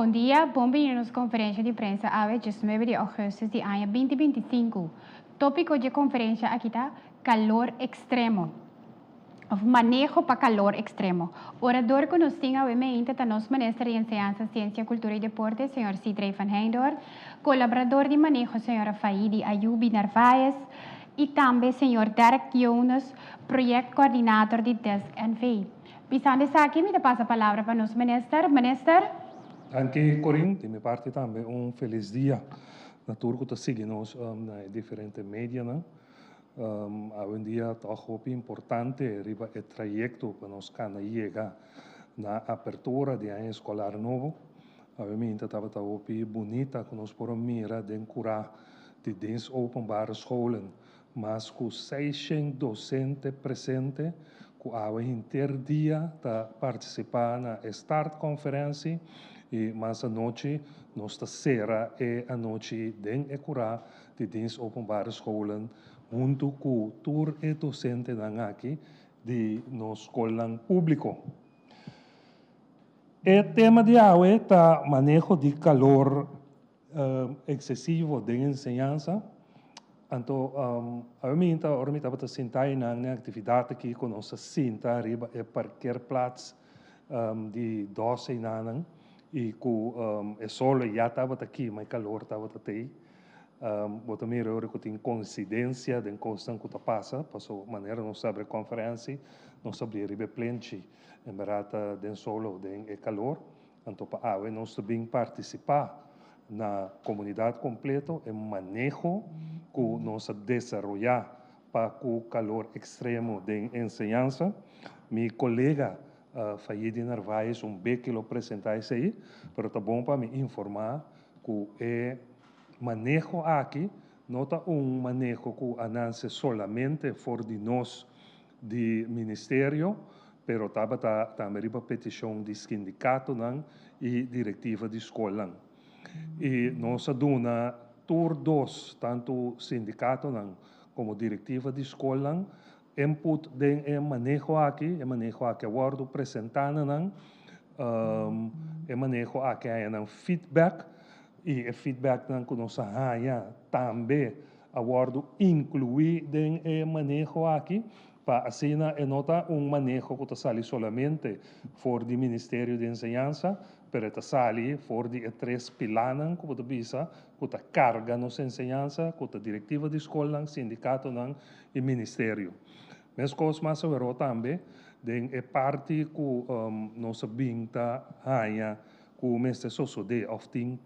Bom dia, bem-vindos à conferência de imprensa AVE 19 de agosto de ano 2025. Tópico de conferência aqui está calor extremo. O manejo para calor extremo. Orador que nos tem a está nosso ministro de Enseñanza, Ciência, Cultura e Deporte, Sr. Sidrey van Heindor, colaborador de manejo, Sra. Faidi Ayubi Narvaez, e também Sr. Derek Jonas, projeto coordenador de Desk NV. Pisando aqui, me passa a palavra para nosso ministro. Minister. Anche Corinne, di mia parte também feliz dia. Natuurlijk te seguir nos na diferentes media, né? Há dia toch op importante riba o trajecto para nós cana chegar na apertura de ano escolar novo. Obviamente estava op bonita que nós por mira de curar de dins openbare scholen, mas com 600 docentes presentes, que há interdia para participar na start conferência. E mas a noite, nossa será é a noite de curar de dins openbare scholen, junto com tour e docente aqui de nos escola público. O tema de hoje é manejo de calor excessivo de enseñanza. Então, a mim estava sentado na atividade aqui com nossa cinta arriba e parkeerplaats de 12 anos. E com o sol já estava aqui, mas o calor estava aqui. Eu também agora que tem coincidência de coisa que passa, passou maneira não sabe a conferência, não sabe a plenche, em barata de sol de calor. Então, para nós também participar na comunidade completa, em manejo que nós desenvolver para o calor extremo de enseñanza. Meu colega Faidi Narvaez, bem que lo apresentar isso aí, mas está bom para me informar que o manejo aqui não está manejo que anance solamente for de nós, de ministério, mas estava também a petição de sindicato e diretiva de escola. E nós dona todos, tanto sindicato como diretiva de escola, input de manejo aqui agora apresentando manejo aqui é feedback e feedback que nós também agora incluir de manejo aqui para assim nota manejo que sai solamente for do Ministério de Enseñanza, pero está sai for de 3 pilares que bisa que carga nos enseñanza, que diretiva de escola, sindicato e ministério. Mas coisas mais verão também de parte que nós binta que o mestre de of tem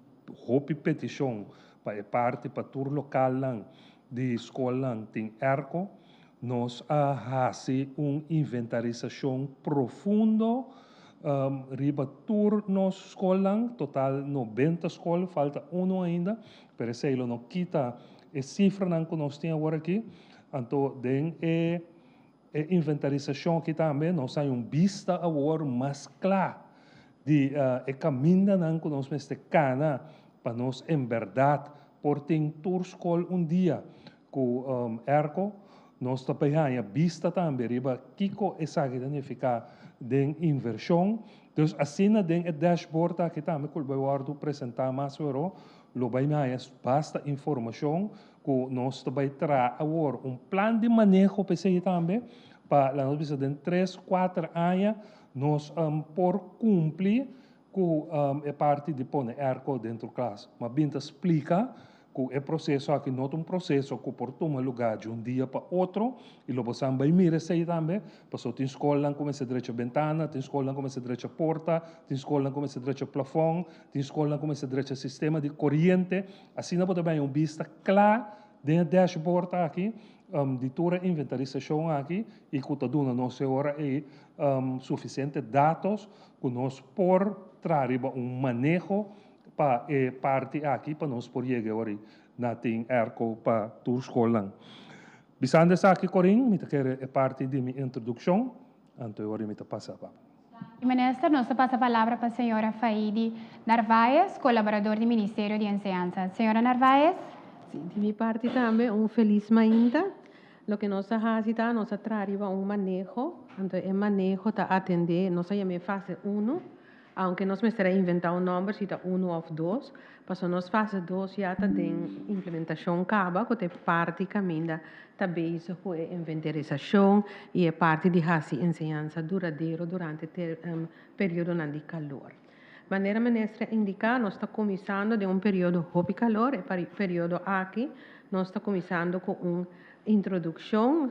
hope petição para parte para tur local de escola tem erco nós fazemos inventarização profundo riba tur nos escola total 90 escolas falta ainda pero se ele não quita a cifra que nós temos agora aqui então den inventarização aqui também nós temos vista agora mais clara de caminho que nós cana para nós em verdade por ter tour escola dia com erco nós também vista também riba kiko essa que ficar de inversão então assim den dashboard aqui também que eu vou apresentar mais sobre lo vai mais basta informação que nós também traz agora plano de manejo para isso também para nós precisa de 3, 4 anos nós por cumprir com a parte de pôr erco dentro da classe mas bem explica que o processo aqui não é processo que por tomar lugar de dia para outro e logo você vai mirar isso aí também passou tem escola como se direita a ventana tem escola como se direita a porta tem escola como se direita a plafond tem escola como se direita a sistema de corrente assim não pode bem vista clara dentro do dashboard aqui de toda a inventarização aqui e que está dando nossa hora e suficientes dados que nós por trazer manejo para parte aqui para nós por chegar agora na tem erco para toda escola. Bisando aqui Corinne, me quer parte de minha introdução, então agora me passa para. Ministro, nós passa a palavra para a senhora Faidi Narvaez, colaborador do Ministério de Enseñanza. Senhora Narvaez? Sim, de minha parte também feliz ainda. Lo que nós fazemos, nós trazemos manejo, então o manejo está atender, nós chamamos fase 1, aunque nós mestra inventar um número, se tá 1 ou 2, mas nós fase 2 já tá tem implementação caba, que é parte caminha tá base com a inventarização e é parte de hasi ensinança duradouro durante o período de calor. Maneira mestra indicar, nós está começando de período hobby calor, e período aqui, nós está começando com uma introdução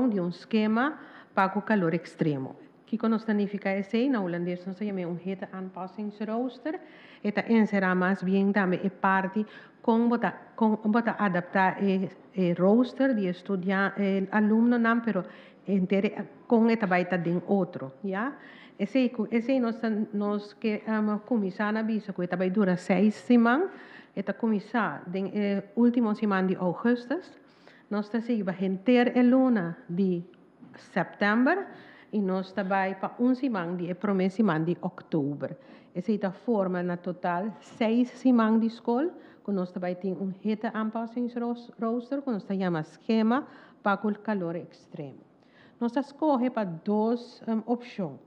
de esquema para o calor extremo. Que nós significa esse, na holandês nós chamamos heat aanpassingsrooster, e tá encerrar mais bem também é parte com bota adaptar o rooster de estudante, aluno não, pero com eta vai tá den outro, já? Esse nós que começar na bisa, que vai durar 6 semanas, eta começar den último semana de agosto, nós tá seguir para ter a luna de setembro e nós também para semana de primeira semana de outubro. Essa é a forma na total 6 semanas de escola, que nós também tem heat aanpassingsrooster, que nós chama esquema para o calor extremo. Nós escolhe para 2 opções.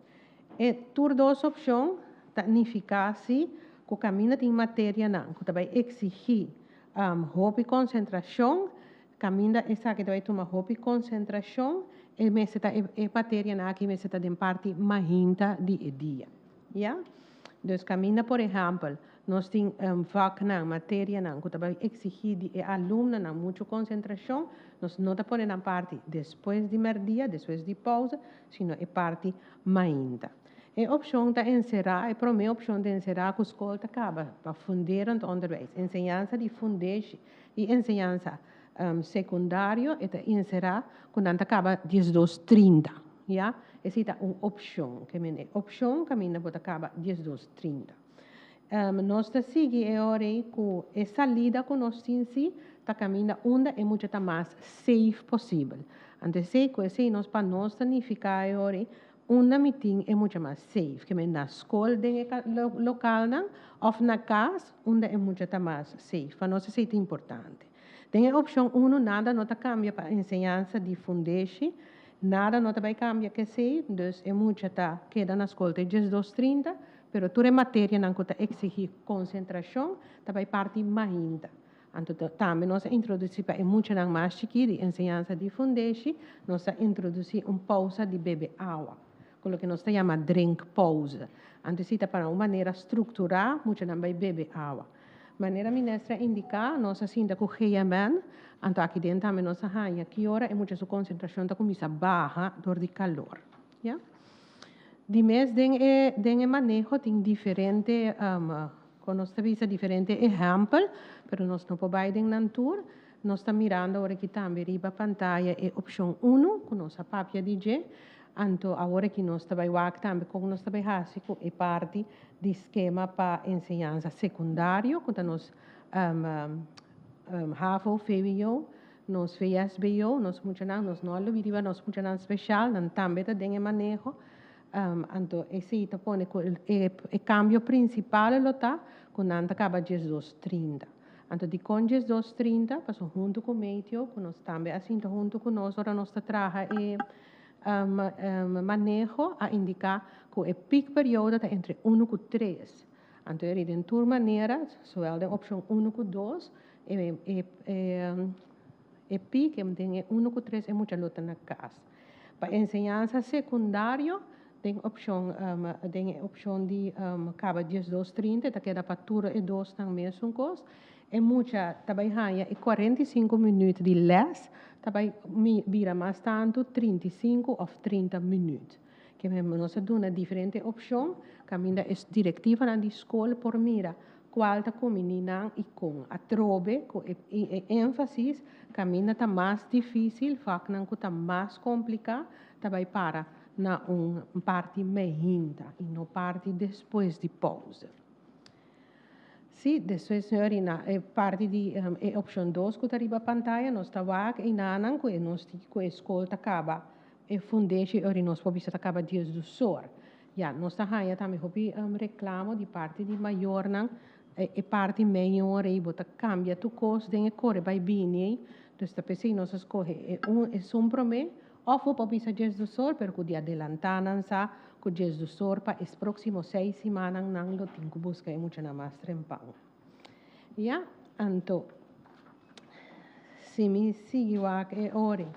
E por 2 opções, significa-se que o caminho tem matéria não, que também exige hobby concentração, caminho essa que vai tomar hobby concentração, e matéria não que meseta de parte mahinta de dia, já? Então, caminho, por exemplo, nós temos vac não, matéria não, que também exige de aluno não muita concentração, nós não está por na parte depois de merdia, depois de pausa, sino é parte mahinta. A opção de encerrar, a primeira opção de encerrar, que a escola acaba para fundir o onderwijs. Ensinança de fundeixe e ensinança secundário, e encerrar quando acaba 12:30. Ja? Essa é uma opção. A opção caminha para acaba 12:30. Nós seguimos agora com a salida que nós temos, está caminhando onde é muito mais safe possível. Então, nós para nós significa agora uma meeting é muito mais safe, que na escola local ou na casa, onde é muito mais safe. Para nós isso é importante. Tem a opção 1, nada não cambia para a ensinança de fundeixe, nada não vai cambiar que sei, então é muito queda na escola de 12:30, pero toda matéria não exige concentração, também parte mais ainda. Então, também nós introduzimos para muito mais de ensinança de fundeixe, nós introduzimos pausa de beber água, com o que nós chamamos drink pause. Então, para uma maneira estruturar, muito não vai beber água. Maneira ministra indicar, nós assim da correia-man, então aqui dentro também nós arranha que hora é muita sua concentração da começa baixa dor de calor, já? De mês tem manejo tem diferente, quando nós visa diferente exemplo, pero nós não podemos na tour, nós está mirando agora que também riba pantalla é opção 1, com nossa papia DJ. Então, agora que nós trabalhamos também com nós trabalhamos com a parte de esquema para ensinança secundária, quando nós HAVO, VWO, nós VSBO, nós funcionamos, nós funcionamos especial, nós também temos manejo. Então, esse põe o cambio principal está quando acaba 12:30. Então, de com 12:30, passou junto com o meio, nós também assim junto com nós, agora nós trabalhamos manejo a indicar que o peak período está entre 1 e 3. Então, ele tem duas maneiras, zowel de opção 1 e 2, e peak, tem 1 e 3 é muita luta na casa. Para ensinança secundária, tem opção de acaba 12:30, está queda para turno e 2 também mesmo coisa. É muita, também é 45 minutos de les, também vira mais tanto 35 ou 30 minutos. Que nós damos diferente opção, caminha é diretiva na escola por mira qual está com menina e com a trobe, com ênfase, caminha está mais difícil, faz não está mais complicado, também para na parte meia e não parte depois de pausa. Sim, depois, senhorina, parte de opção 2 que está arriba a pantalla, nós estamos em Nanan, que nós com a escola acaba, e fundeixe, e nós podemos acaba dias do sol. Já, nós estamos também reclamo de parte de maior, e parte menor, e bota cambia tu coisa, tem cor, vai bem, então, está pensando, nós escolhe um promê, ou podemos dias do sol, porque de adelantar, que dias do sorpa, os próximos 6 semanas, não lo tenho que buscar muito na mais trempão. Ja, então, se me sigo aqui ora,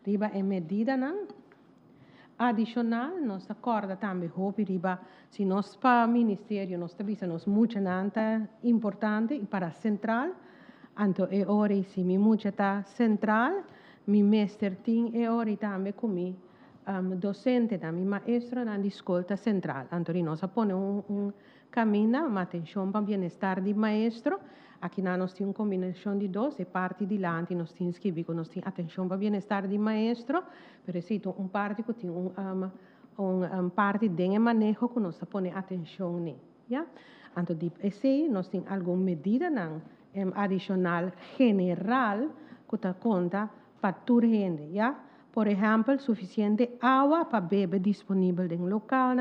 riba é medida não, adicional, nós acorda também, hope riba, se nós para ministério, nós também nós muito nanta importante e para central, então é hora se me muito tá central, mi mestre tem é hora também comigo, docente da mi maestro na escola central, então nós põe caminho, uma atenção para o bem-estar do maestro. Aqui nós temos uma combinação de dois, e parte de lá, nós temos que ver que nós temos atenção para o bem-estar do maestro, por exemplo, parte que tem parte de manejo que nós põe atenção nele. Ja? Então, esse nós temos alguma medida adicional general que está conta para toda gente. Ja? Por exemplo, suficiente água para beber disponível no local,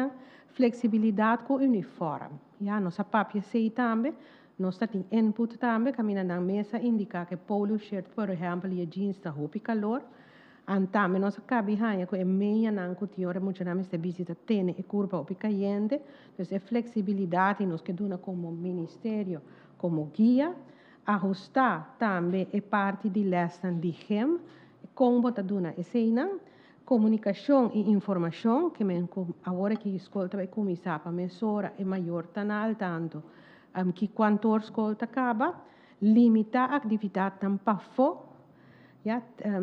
flexibilidade com uniforme. Ja? Nossa papia sei também, nós temos input também, caminhando na mesa, indica que polo shirt, por exemplo, e jeans está roupa calor. E também nós cabe que é meia não que tinha muito na mesa visita tem e curva o picayente, então é flexibilidade nós que dona como ministério, como guia, ajustar também é parte de lesson de GEM, como está dona esse não, comunicação e informação que agora que a escola vai começar para mesurar é maior tanal tanto que quanto a escola acaba, limitar a atividade para fora,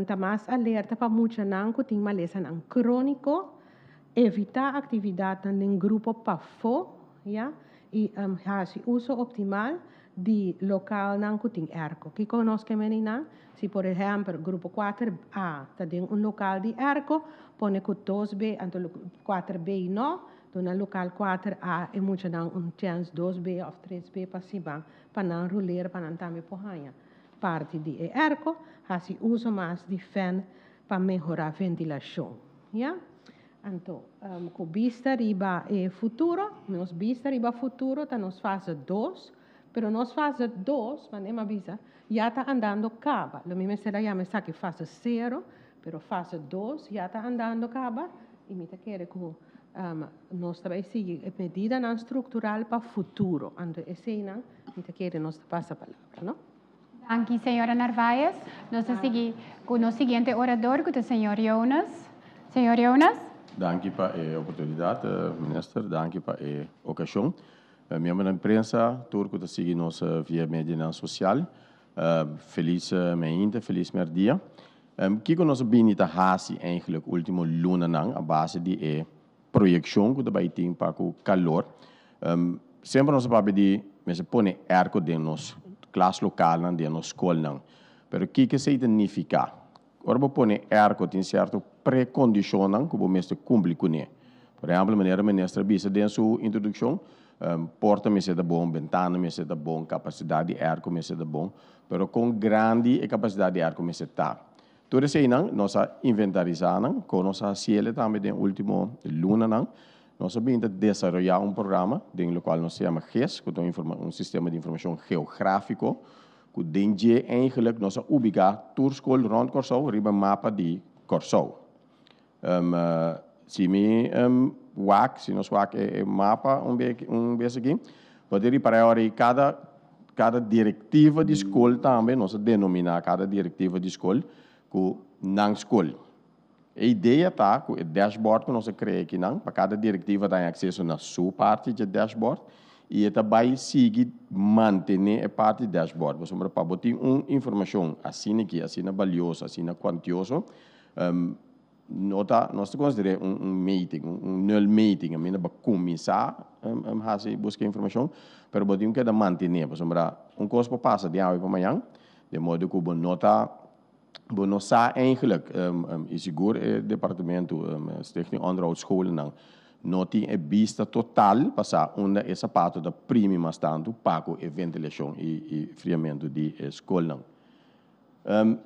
está mais alerta para muitos não que tem maleza crônico, evitar a atividade em grupo para fora, e fazer uso optimal de local não que tem erco. Que conosco que menina, se por exemplo grupo 4A tem local de erco, põe que 2B, então 4B não, no local 4A é muito chance 2B ou 3B para cima, para não rolar, para não também porranha. Parte de erco, assim uso mais de fan para melhorar a ventilação. Ja? Então, com vista riba futuro, nós vista riba futuro, tá nós fase 2, pero nós fase 2, mas nem avisa, já está andando caba. Lo mesmo será já me sabe fase 0, pero fase 2 já está andando caba, e me quer que nós também seguir a medida não estrutural para o futuro. Então, esse não, me quer nós passa a palavra, não? Aqui, senhora Narvaez, nós seguimos com o seguinte orador, que é o senhor Jonas. Senhor Jonas? Dank para a oportunidade, minister. Dank para a ocasião. Membro da imprensa, turco que segue nossa via mídia social. Feliz meia, feliz merdia. Que nós bem está hasi eigenlijk último luna nang a base de projeção que também tem para o calor. Sempre nós vamos pedir, mas põe erco de nos classe local não de nos escola não. Pero que significa? Agora vou pôr erco tem certo pré-condição que vou mestre cumprir com ele. Por exemplo, maneira ministra bisa dentro sua introdução, porta me da bom, ventana me da bom, capacidade de erco me da bom, pero com grande capacidade de erco me tá. Tudo isso aí nós inventarizamos, com nossa cielo também no último luna nós vamos desenvolver programa no qual nós chamamos GES, que é sistema de informação geográfico, que dengue eigenlijk nós ubicar tour school rond Corsou, riba mapa de Corsou. Se me se nós mapa vez aqui, poderia para cada diretiva de escola também nós denominar cada diretiva de escola com não escola. A ideia tá que o dashboard que nós criamos aqui não, para cada diretiva tem acesso na sua parte de dashboard e também seguir manter a parte de dashboard. Você para botar informação assim aqui, assim valiosa, assim quantiosa, nós consideramos meeting, null meeting, a minha para começar a fazer buscar informação, para botar que manter, você para coisa passa de hoje para amanhã, de modo que o nota nós eigenlijk is seguro o departamento technisch onderhoudsscholen não tem a vista total passar onde essa parte da primeira tanto para a ventilação e friamento de escola.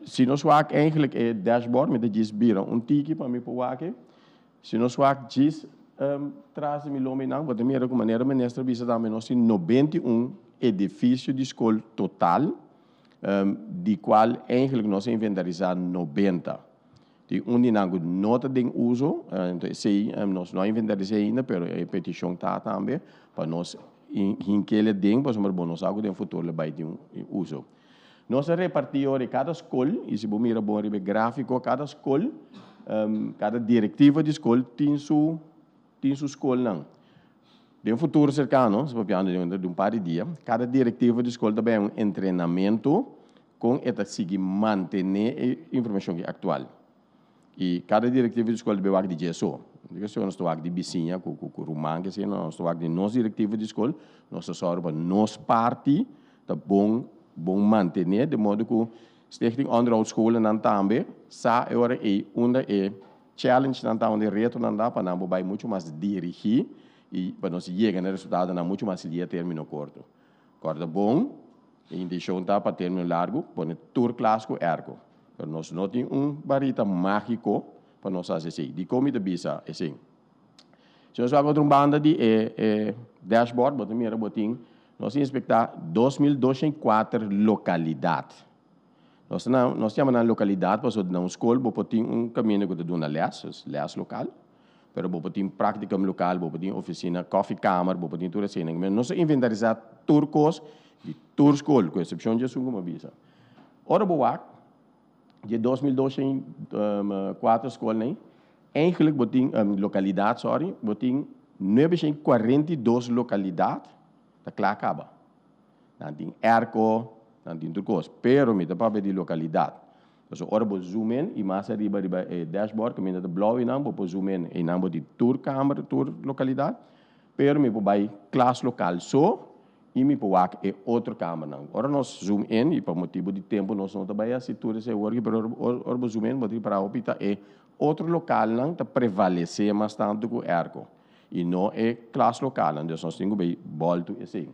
Se nós vamos eigenlijk o dashboard met de gisbira tiki para me poder se nós vamos traz me lome não, mas também de maneira ministra visa também nós tem 91 edifício de escola total de qual eigenlijk nós inventarizar 90. Tem dinango nota de uso, então sei, nós não inventarizamos ainda, mas a petição está também, para nós aquele ding, para nós algo no futuro vai ter uso. Nós repartimos cada escola, e se você mira bom gráfico, cada escola, cada diretiva de escola tem sua escola. Não. De futuro cercano, se você de par de dias, cada diretiva de escola também é treinamento com esta seguir manter a informação atual. E cada diretiva de escola deve de gesso. Se nós estamos de vizinha, com o rumã, que se nós estamos de nossa diretiva de escola, nós estamos nossa parte, tá bom manter, de modo que stichting onderhoudscholen dan também, sa agora challenge dan também, reto dan para não vai muito mais dirigir e para nós chegar no resultado não muito mais dia termino curto. Corda bom, e intenção tá para termino largo, põe tour clássico ergo. Pero nós não tem varita mágico para nós fazer assim. De como de bisa assim. Se nós vamos outra banda de dashboard, botamos mira botin, nós inspectar 2.204 localidades. Nós chamamos na localidade, para na escola, botar caminho que do na les local, pero botar prática local, botar oficina, coffee camera, botar tudo assim. Nós inventarizar turcos e tour escola, com exceção de uma bisa. Ora boa, de 2.204 escolas, né? Eigenlijk botar localidade, botar 942 localidades, da claro acaba. Não tem erco, não tem turcos, pero me dá para ver de localidade. Então, ora vou zoom in, e mais arriba dashboard, que me dá blow e não vou zoom in, e não vou de tour câmera, tour localidade, pero me vou vai classe local só, e me vou aqui outra câmera. Ora nós zoom in, e por motivo de tempo nós não trabalhar se tudo esse work, pero ora vou zoom in, vou para optar outro local não tá prevalecer mais tanto que o erco. E não é classe local, então nós temos que voltar assim.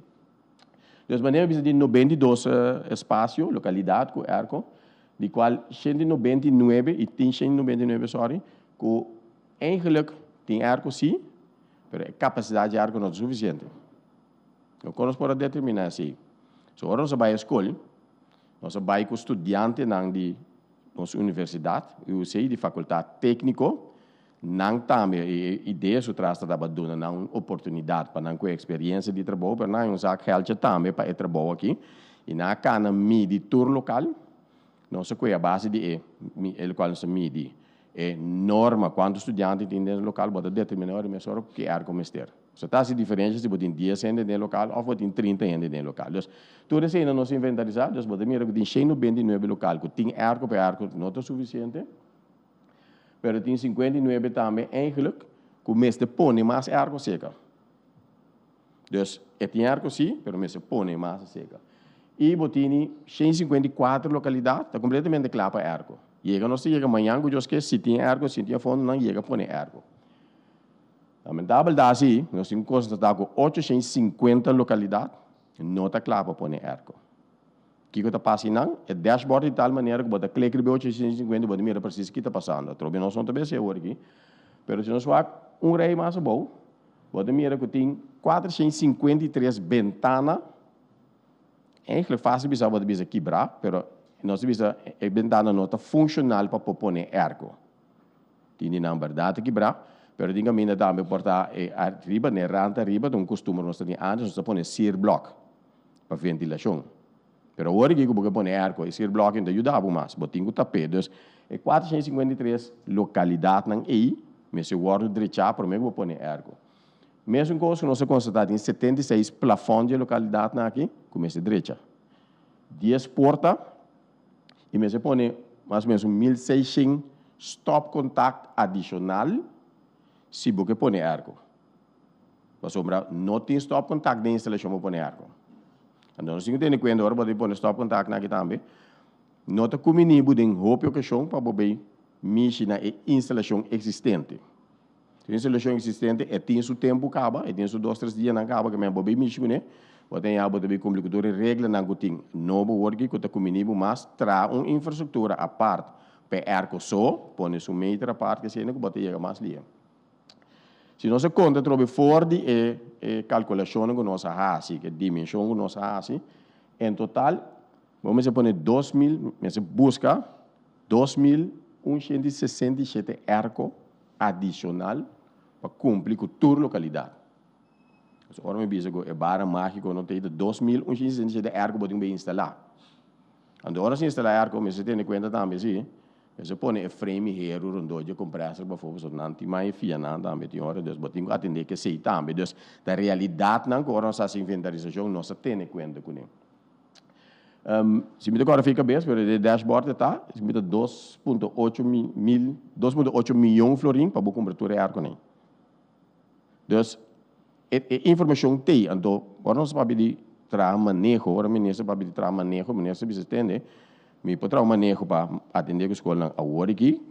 Então, maneira de 92 espaço, localidade com erco, de qual 199 e tem 199, sorry, que eigenlijk tem erco sim, mas a capacidade de erco não é suficiente. Então, nós podemos determinar assim. Se nós vamos à escola, nós vamos com estudante de nossa universidade, eu sei de faculdade técnica, não também ideias o trasta da baduna não oportunidade para não ter experiência de trabalho para não usar geld também para trabalhar aqui e na cana midi tour local não se a base de ele qual se midi é norma quando estudante tem no local pode determinar o mesmo que é como ester se está se diferença se botin 10 ende no local ou botin 30 ende no local então tudo isso ainda não se inventarizar então botin mira que tem 129 local que tem arco para arco não é suficiente. Pero tem 59 também, eigenlijk, que o mês de põe mais ergo seca. Dus, tem ergo sim, pero o mês de põe mais seca. E botini 154 localidades, está completamente claro para ergo. Chega, não se chega amanhã, que eu esqueci, se tem ergo, se tem fundo, não chega a pôr ergo. Lamentável dá assim, nós temos que constatar que 850 localidades, não está claro para pôr ergo. O que está passando? É dashboard de tal maneira que você clica no 850 você mira preciso o que está passando. Trobe nós não está bem aqui. Mas se nós vamos rei mais bom, você mira que tem 453 ventanas. É fácil de você quebrar, mas nós vimos a ventana não está funcional para pôr ergo. Tem na verdade quebrar, mas tem que também portar arriba, na ranta arriba, um costume nós temos antes, nós põe sear block para ventilação. Pero agora que eu vou pôr ergo, esse bloco ainda ajuda mais, botinho o tapete. Então, 453 localidades não aí, mas se eu guardo direito, para mim eu vou pôr ergo. Mesmo coisa que nós constatamos em 76 plafons de localidade aqui, começa direita. 10 portas, e me se põe mais ou menos 1.600 stop contact adicional, se você pôr ergo. Para sobrar, não tem stop contact de instalação para pôr ergo. Então, nós temos que ter em conta, agora, para pôr stop contact aqui também. Nota como nível de roupa que chão para poder mexer na instalação existente. A instalação existente é tem seu tempo acaba, é tem seu 2, 3 dias na acaba que me poder mexer né. Pode ter algo de complicador regra na guting. Novo work que está como nível mas traz uma infraestrutura à parte para ergo só, põe seu meter à parte que se não pode chegar mais ali. Se nós conta trobe fora de calculação que nós fazemos, que dimensão que nós fazemos, em total, vamos pôr 2.000, mas busca 2.000 2.167 ERCO adicional para cumprir com toda localidade. Então, agora me diz que é barra mágico, não tem 2.167 ERCO para instalar. Agora se instalar ERCO, mas você tem em conta também, sim. Você põe o frame here, o rondo de compressor, para fazer não tem mais fia nada também, tem hora, então tem que atender que sei também. Então, da realidade não agora nossa inventarização, nós tem em conta com ele. Se me agora fica bem, pero o dashboard está, se me dá 2.8 milhões florim para comprar tudo ERCO nem. Então, informação tem, então agora nós podemos trazer manejo, agora ministro para trazer manejo, ministro precisa entender. Me pode trazer manejo para atender a escola agora aqui,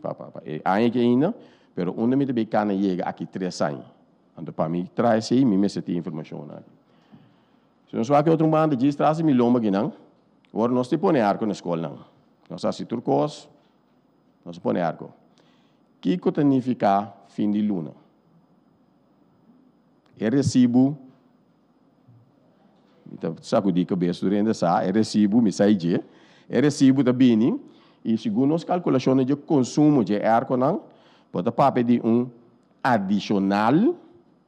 aí que ainda, pero onde me deve cana chega aqui 3 anos. Então para mim traz aí, me tem informação aqui. Se nós vamos outro bando de traz milhão aqui não, agora nós te põe ERCO na escola não. Nós assim turcos, nós põe ERCO. Que significa fim de luna? É recibo, então sacudir a cabeça durante essa, é recibo, me sai de, é recibo da bini, e segundo as calculações de consumo de ERCO não, pode papel de adicional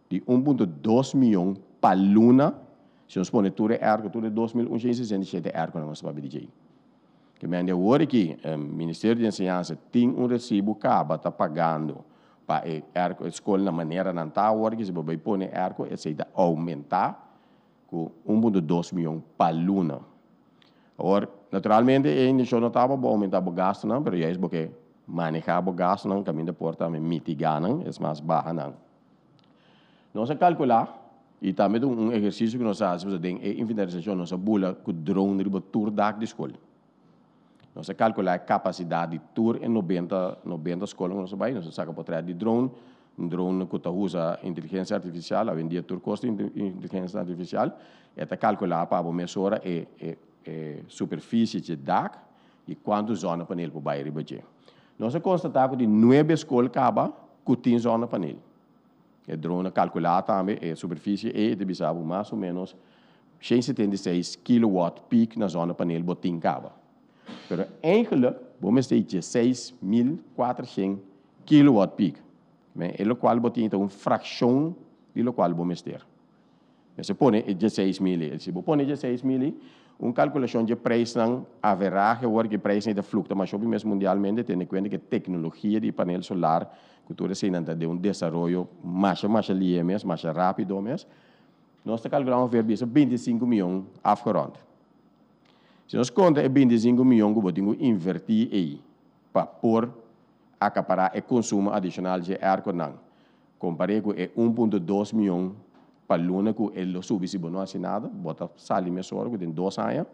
de 1.2 milhão para luna, se nós põe tudo ERCO, tudo 2.167 ERCO não se papel de que me ande agora que o Ministério de Ensinança tem recibo que acaba pagando para a escola na maneira não está agora que se vai pôr ERCO, esse vai aumentar com 1.2 milhão para luna. Agora, naturalmente, ainda não estava para aumentar o gasto, não, mas é porque manejar o gasto, não, caminho da porta, mitigar, não, é mais baixo, não. Nós calcular, e também exercício que nós fazemos, é inventarização, nós bula com o drone de tour da escola. Nós calcular a capacidade de tour em 90 escolas, nós saca por trás de drone, um drone que usa inteligência artificial, a vendia tour custa inteligência artificial, e calcular para a mesura superfície de DAC e quantas zonas panel para o bairro de nós constatamos que de 9 escolas acaba que tem zona panel. O drone calcular também a superfície e de bisabo mais ou menos 176 kW peak na zona panel botim acaba. Pero eigenlijk vamos ter 16.400 kW peak. É o qual botim então uma fração do qual vamos ter. Se põe 16.000, se põe 16.000, calculação de preço não haverá que preço de fluxo, mas mesmo mundialmente tem em conta que a tecnologia de painel solar, que toda se não de desenvolvimento mais ligeiro, mais rápido, nós calculamos ver 25 milhões afgerond. Se nós conta 25 milhões que podemos invertir aí para pôr acaparar o consumo adicional de ERCO não, comparado com 1.2 milhões para luna que ele subi se não assinado, bota sali mesor que tem 2 anos,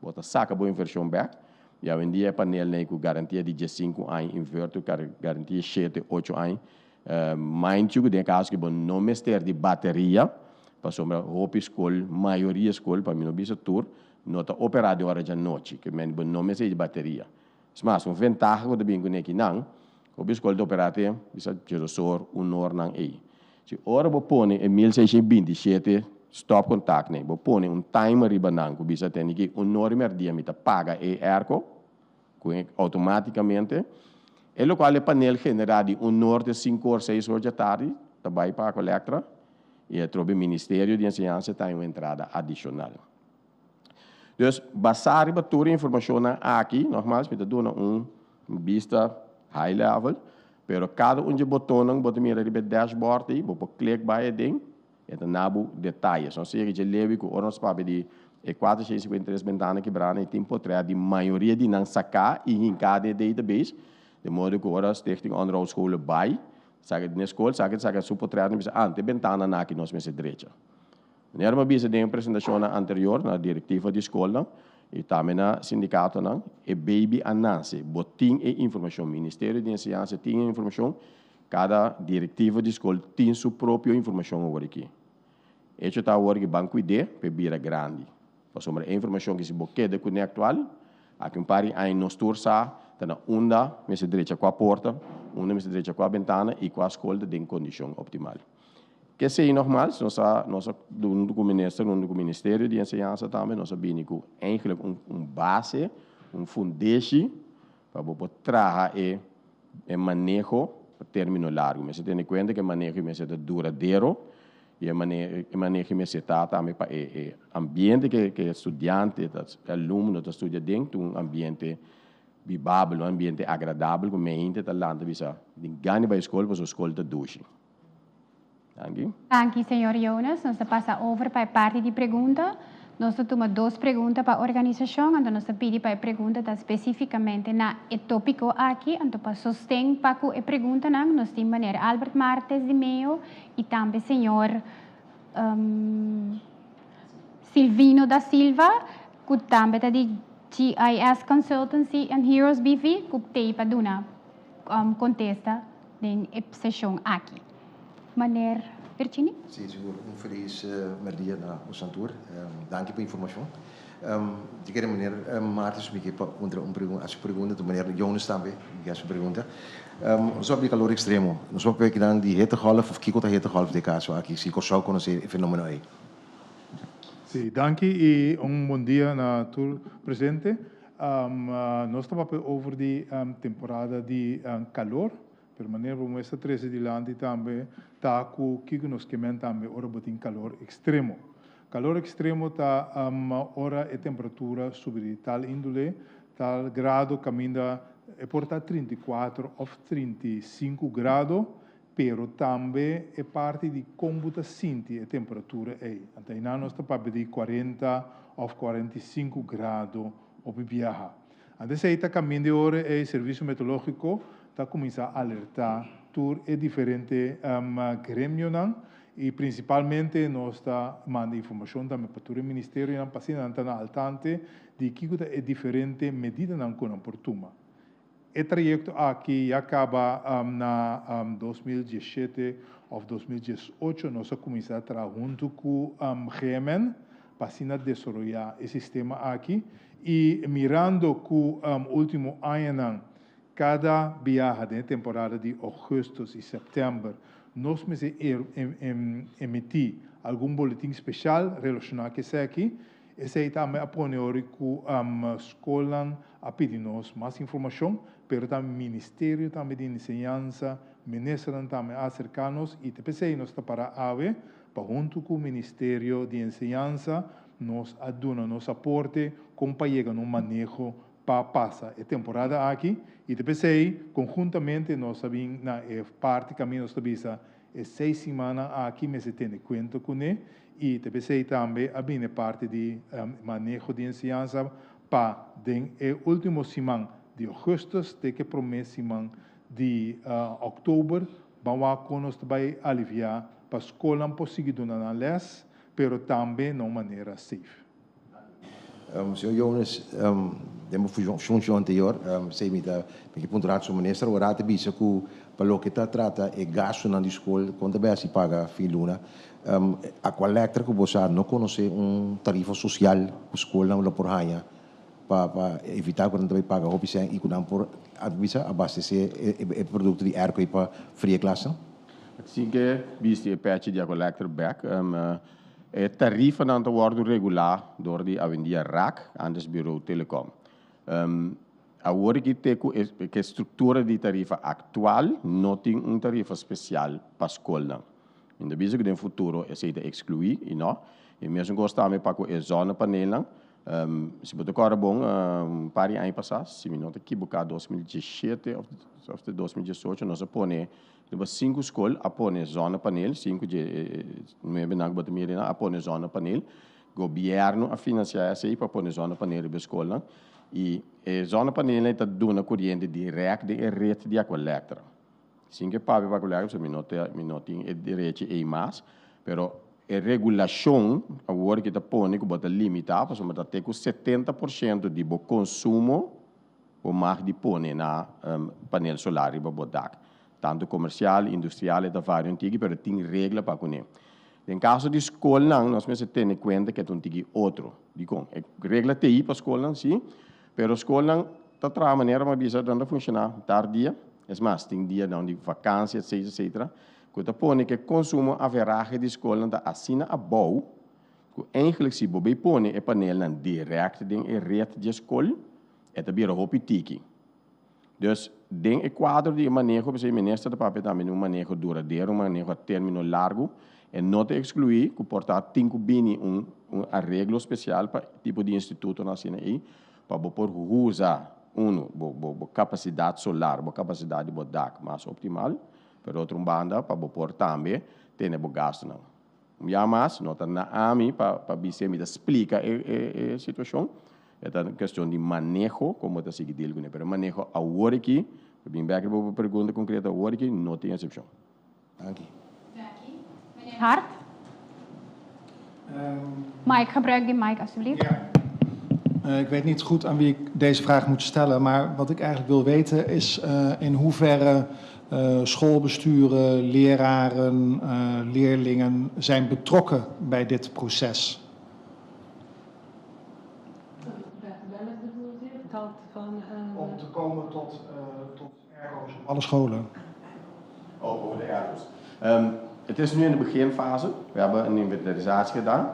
bota saca boa inversão back, e a vendia painel né com garantia de 5 anos, inverto garantia 7, 8 anos, mais que tem caso que não mestre de bateria, para sombra roupa escola, maioria escola para mim não bisa tour, nota operado hora de noite, que não mestre de bateria. Mas uma vantagem que também com aqui não, o escola de operado, bisa gerosor 1 hora não aí. Se ora você põe em 1627 stop contact, você põe timer ribanang, que bisa tem que 1 hora e meia me paga e ERCO, automaticamente, e o qual é painel generado de 1 hora de 5 horas, 6 horas da tarde, também para a coleta, e o Ministério de Ensinança tem uma entrada adicional. Então, basar para toda a informação aqui, normal, me dá vista high level, pero cada de botão, bota mira de dashboard aí, vou clicar vai dentro, e tá nabo detalhes. Não sei que leve que o nosso papel de 453 ventanas quebradas e tem por trás de maioria de não sacar e em cada database, de modo que agora as técnicas onderhoud scholen vai, sabe na escola, sabe super trás, tem ventana na aqui nós mesa direita. Nós uma vez de apresentação anterior na diretiva de escola, e também na sindicato não, e baby ananse, botim e informação, Ministério de Ensinança tem informação, cada diretiva de escola tem sua própria informação agora aqui. Isso está agora que banco ID, bebida grande. Para sombra a informação que se boqueda com o atual, aqui um par aí nos tursa, está na onda, mesa direita com a porta, onda mesa direita com a ventana e com a escola em condição optimal. Que sei normal, nós do Ministério de Ensinança também, nós sabemos que eigenlijk base, fundation, para poder trazer manejo término largo. Me se tiene cuenta que manejo me se duradeiro e manejo me se tá também para ambiente que estudante, aluno está estudando dentro um ambiente vivável, um ambiente agradável, com mente talante bisa ganha para a escola, para a escola está duche. Dank u, senhor Jonas. Nós passa over para a parte de pergunta. Nós temos 2 perguntas para a organização, então nós pedimos para a pergunta especificamente na tópico aqui, então para sostém para a pergunta nós temos maneira Albert Martes de Meio e também senhor Silvino da Silva, que também está de GIS Consultancy and Heroes BV, que tem para dar contesta na sessão aqui. Maneira Virginie? Sim, senhor. Feliz dia na o Santur. Dank pela informação. De qualquer maneira, Martins me quer as perguntas de maneira Jonas também, que as pergunta. Sobre calor extremo, nós vamos ver que dan die hittegolf of kiko da hittegolf de caso aqui, se consegue conhecer o fenômeno aí. Sim, dank e bom dia na tour presente. Nós estamos over de temporada de calor. Per maneira como esta 13 de lande também tá com que nos queimam também ora botin calor extremo. Calor extremo tá ora e temperatura subir tal índole, tal grado caminha e porta 34 ou 35 grado, pero também é parte de como tá senti a temperatura aí. Então nós tá para de 40 ou 45 grado ou viajar. Antes aí tá caminho de hora é serviço meteorológico está começando a alertar tur é diferente grêmio e principalmente nós está mandando informação também para o ministério não passando na altante de que é diferente medida não com oportuna. O trajeto aqui acaba na 2017 ou 2018 nós começamos a trabalhar junto com Gemen para desenvolver esse sistema aqui e mirando com o último ano cada viagem de temporada de agosto e setembro, nós vamos emitir algum boletim especial relacionado com isso aqui. Esse aí também apoia que a escola a pedir-nos mais informação, mas também o Ministério também de Enseñanza, o Ministério também a acercar-nos e depois aí nós está para a AVE, para junto com o Ministério de Enseñanza, nos aduna, nos aporte, como para chegar no manejo para passar a temporada aqui e depois aí, conjuntamente, nós sabemos na parte caminho nós sabemos 6 semanas aqui, mas se tem conta com ele e depois aí também a parte de manejo de ensinança para o último semana de agosto, de que promessa semana de outubro, vamos nós vai aliviar para a escola conseguir donar les, pero também de uma maneira safe. Senhor Jonas, temos função anterior, sei me que pontuar sobre o ministro, o rato bisa que pelo que trata é gasto na escola, quando bem se paga fim luna, a coleta que você não conhece tarifa social que a escola não por raia para evitar quando também paga o bisa e quando por bisa abastecer o produto de air para fria classe. Sim que viste a patch de a collector back. A tarifa não está sendo regular door die avenida RAC, antes bureau telecom. A hora que tem que a estrutura de tarifa atual não tem tarifa especial para a escola. Ainda bem que no futuro é se excluir e não. E mesmo gostamos para a zona panela. Se você quer bom, para ano passado, se me não aqui buscar 2017 ou 2018, nós põe de 5 escolas apone zona panel, 5 de não botar mirina apone zona panel, governo a financiar essa aí para pôr zona panel de escola e zona panel está dando corrente direta de rede de coleta. Sim que paga para coleta, se me não tem direito a mais, pero a regulação agora que está pondo que bota limitar, para somos até com 70% de consumo ou mais de pôr na painel solar para botar. Tanto comercial, industrial e da vários antigos, mas tem regra para comer. Em caso de escola, nós temos que ter em conta que tem outro. Digo, regra TI para a escola, sim, mas a escola está de maneira uma bisa de funcionar tardia, é mais, tem dia de vacância, etc. Quando põe que consumo a veragem de escola da assina a boa, que eigenlijk se você põe a panela direto em rede de escola, é também a roupa tiki. Dus den quadro de manejo, o ministro da papel também um manejo duradouro, um manejo a término largo, e não te excluir que portanto tem que vir arreglo especial para tipo de instituto nacional aí, para por usar capacidade solar, capacidade de DAC mais optimal, por outro banda para por também ter gasto não. Já mais, não está na AMI para você me explicar a situação. É uma questão de manejo, como está seguindo dele, mas manejo agora aqui, bem bem para a pergunta concreta agora aqui, não tem exceção. Dank u. Meneer Hart? Mike, gebruik die mic alsjeblieft. Ik weet niet goed aan wie ik deze vraag moet stellen, maar wat ik eigenlijk wil weten is in hoeverre schoolbesturen, leraren, leerlingen zijn betrokken bij dit proces. Om te komen tot ergo's op alle scholen. Over de ergo's. Het is nu in de beginfase. We hebben een inventarisatie gedaan.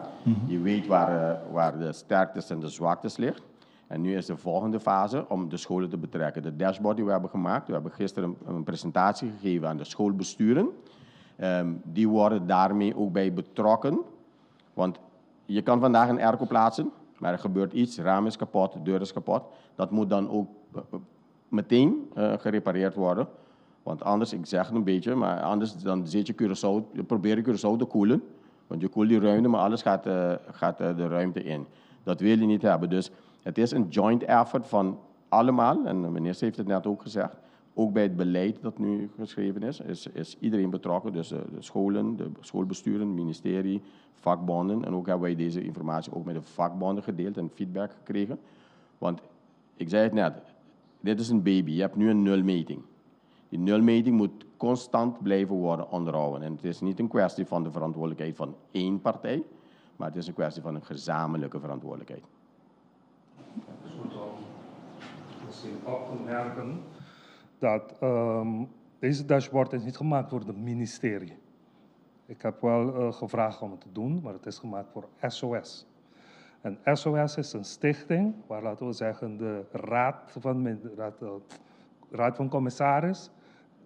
Je weet waar de sterktes en de zwaktes liggen. En nu is de volgende fase om de scholen te betrekken. De dashboard die we hebben gemaakt. We hebben gisteren een presentatie gegeven aan de schoolbesturen. Die worden daarmee ook bij betrokken. Want je kan vandaag een airco plaatsen. Maar er gebeurt iets, raam is kapot, de deur is kapot. Dat moet dan ook meteen gerepareerd worden. Want anders, ik zeg het een beetje, maar anders dan zit je Curaçao, je probeert Curaçao te koelen. Want je koelt die ruimte, maar alles gaat de ruimte in. Dat wil je niet hebben. Dus het is een joint effort van allemaal. En de minister heeft het net ook gezegd. Ook bij het beleid dat nu geschreven is iedereen betrokken. Dus de scholen, de schoolbesturen, het ministerie, vakbonden. En ook hebben wij deze informatie ook met de vakbonden gedeeld en feedback gekregen. Want ik zei het net, dit is een baby. Je hebt nu een nulmeting. Die nulmeting moet constant blijven worden onderhouden. En het is niet een kwestie van de verantwoordelijkheid van één partij, maar het is een kwestie van een gezamenlijke verantwoordelijkheid. Het is goed om misschien op te merken dat deze dashboard is niet gemaakt voor het ministerie. Ik heb wel gevraagd om het te doen, maar het is gemaakt voor SOS. En SOS is een stichting waar, laten we zeggen, de raad van commissaris,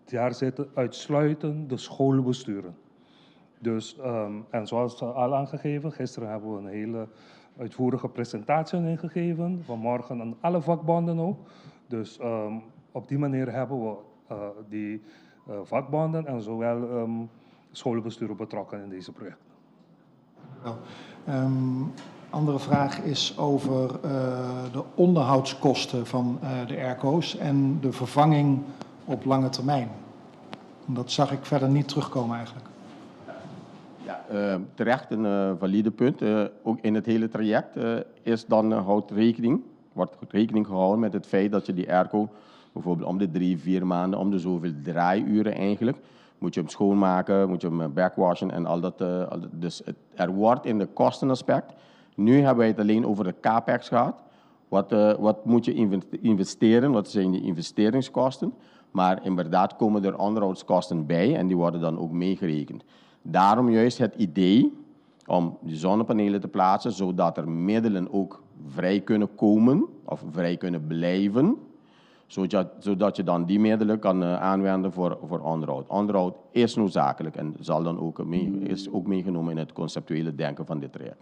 daar zitten uitsluitend de schoolbesturen. Dus, en zoals al aangegeven, gisteren hebben we een hele uitvoerige presentatie ingegeven, vanmorgen aan alle vakbonden ook. Dus op die manier hebben we die vakbonden en zowel schoolbesturen betrokken in deze projecten. Andere vraag is over de onderhoudskosten van de airco's en de vervanging op lange termijn. Dat zag ik verder niet terugkomen eigenlijk. Ja, terecht een valide punt. Ook in het hele traject is dan wordt rekening gehouden met het feit dat je die airco bijvoorbeeld om de 3-4 maanden, om de zoveel draaiuren eigenlijk, moet je hem schoonmaken, moet je hem backwashen en al dat. Dus er wordt in de kostenaspect. Nu hebben wij het alleen over de capex gehad. Wat moet je investeren? Wat zijn die investeringskosten? Maar inderdaad komen er onderhoudskosten bij en die worden dan ook meegerekend. Daarom juist het idee om die zonnepanelen te plaatsen, zodat er middelen ook vrij kunnen komen of vrij kunnen blijven, zodat je dan die middelen kan aanwenden voor onderhoud. Onderhoud is noodzakelijk en zal dan is ook meegenomen in het conceptuele denken van dit traject.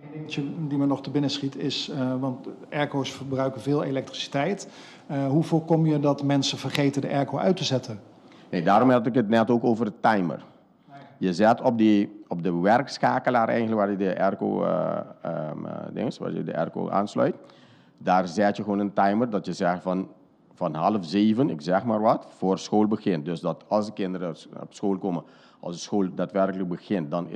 Eén dingetje die me nog te binnen schiet is, want airco's verbruiken veel elektriciteit. Hoe voorkom je dat mensen vergeten de airco uit te zetten? Nee, daarom had ik het net ook over de timer. Je zet op de werkschakelaar eigenlijk waar je de airco, waar je de airco aansluit. Daar zet je gewoon een timer dat je zegt van 6:30, ik zeg maar wat, voor school begint. Dus dat als de kinderen op school komen, als de school daadwerkelijk begint, dan